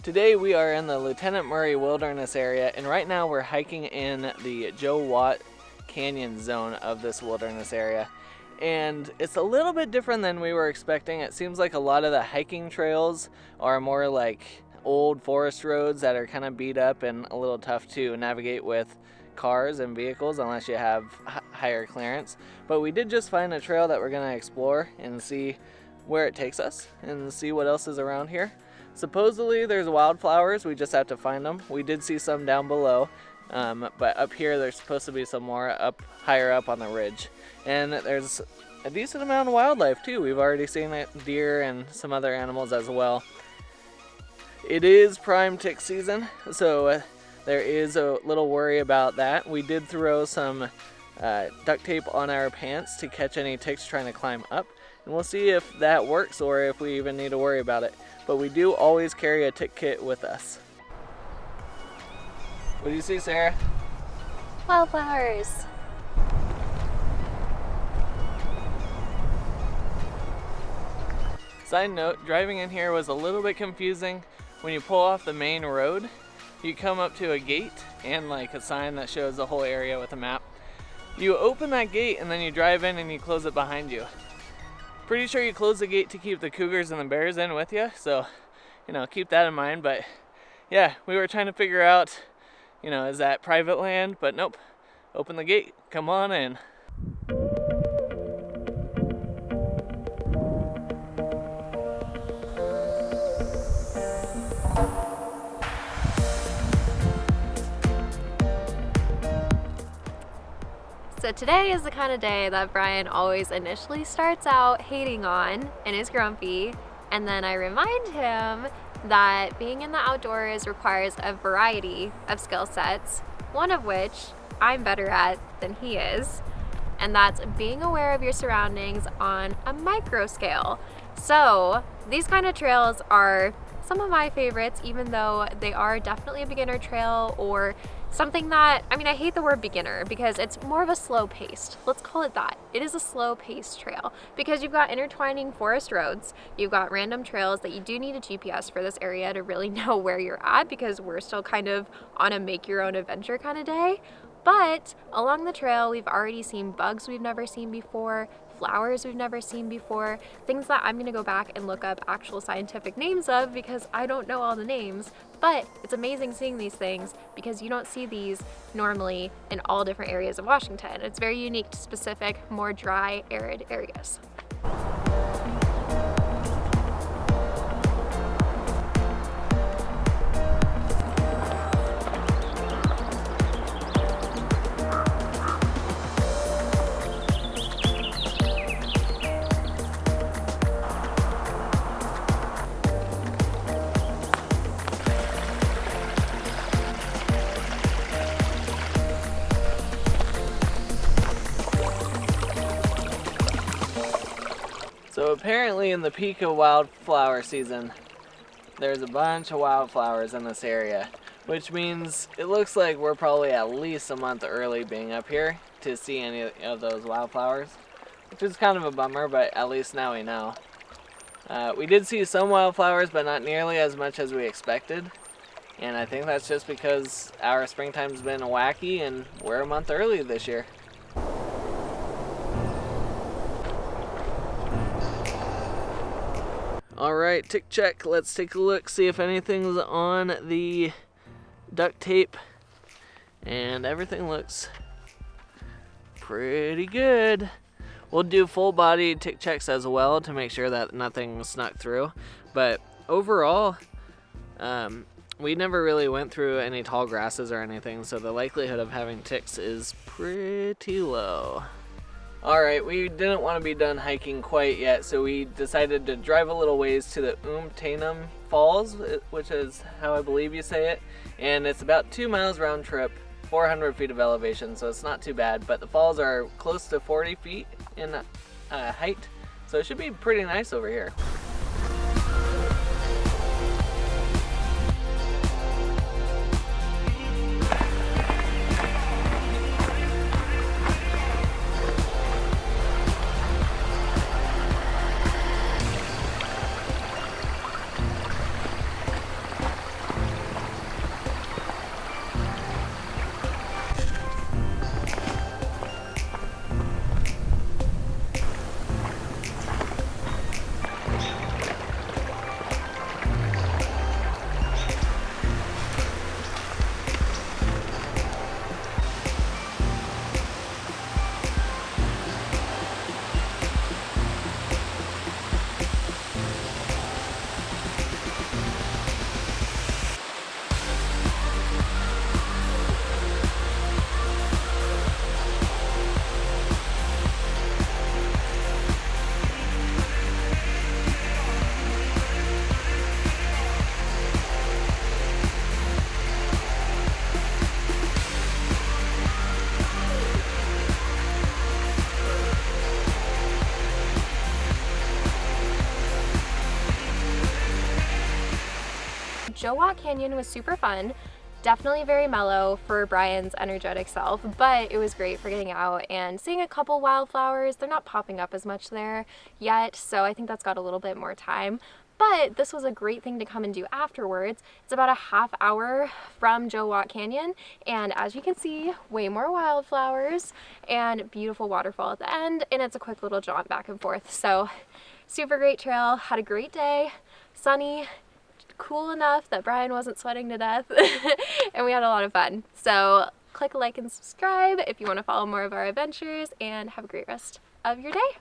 Today we are in the Lieutenant Murray Wilderness area, and right now we're hiking in the Joe Watt Canyon zone of this wilderness area. And it's a little bit different than we were expecting. It seems like a lot of the hiking trails are more like old forest roads that are kind of beat up and a little tough to navigate with cars and vehicles unless you have higher clearance. But we did just find a trail that we're going to explore and see where it takes us and see what else is around here. Supposedly there's wildflowers, we just have to find them. We did see some down below, but up here there's supposed to be some more higher up on the ridge. And there's a decent amount of wildlife too. We've already seen deer and some other animals as well. It is prime tick season, so there is a little worry about that. We did throw some duct tape on our pants to catch any ticks trying to climb up, and we'll see if that works or if we even need to worry about it. But we do always carry a tick kit with us. What do you see, Sarah? Wildflowers. Side note, driving in here was a little bit confusing. When you pull off the main road, you come up to a gate and like a sign that shows the whole area with a map. You open that gate and then you drive in and you close it behind you. Pretty sure you close the gate to keep the cougars and the bears in with you, so keep that in mind. But yeah, we were trying to figure out, is that private land? But nope, open the gate, come on in. So today is the kind of day that Brian always initially starts out hating on and is grumpy, and then I remind him that being in the outdoors requires a variety of skill sets, one of which I'm better at than he is, and that's being aware of your surroundings on a micro scale. So these kind of trails are some of my favorites, even though they are definitely a beginner trail or something that, I hate the word beginner because it's more of a slow paced. Let's call it that. It is a slow paced trail because you've got intertwining forest roads, you've got random trails that you do need a GPS for this area to really know where you're at, because we're still kind of on a make your own adventure kind of day. But along the trail, we've already seen bugs we've never seen before, flowers we've never seen before, things that I'm gonna go back and look up actual scientific names of because I don't know all the names. But it's amazing seeing these things because you don't see these normally in all different areas of Washington. It's very unique to specific, more dry, arid areas. So apparently in the peak of wildflower season, there's a bunch of wildflowers in this area, which means it looks like we're probably at least a month early being up here to see any of those wildflowers, which is kind of a bummer, but at least now we know. We did see some wildflowers, but not nearly as much as we expected, and I think that's just because our springtime's been wacky and we're a month early this year. Alright, tick check. Let's take a look, see if anything's on the duct tape. And everything looks pretty good. We'll do full body tick checks as well to make sure that nothing snuck through. But overall, we never really went through any tall grasses or anything, so the likelihood of having ticks is pretty low. Alright, we didn't want to be done hiking quite yet, so we decided to drive a little ways to the Umptanum Falls, which is how I believe you say it, and it's about 2 miles round trip, 400 feet of elevation, so it's not too bad, but the falls are close to 40 feet in height, so it should be pretty nice over here. Joe Watt Canyon was super fun. Definitely very mellow for Brian's energetic self, but it was great for getting out and seeing a couple wildflowers. They're not popping up as much there yet, so I think that's got a little bit more time. But this was a great thing to come and do afterwards. It's about a half hour from Joe Watt Canyon, and as you can see, way more wildflowers and beautiful waterfall at the end, and it's a quick little jaunt back and forth. So super great trail, had a great day, sunny, cool enough that Brian wasn't sweating to death, and we had a lot of fun. So click like and subscribe if you want to follow more of our adventures, and have a great rest of your day.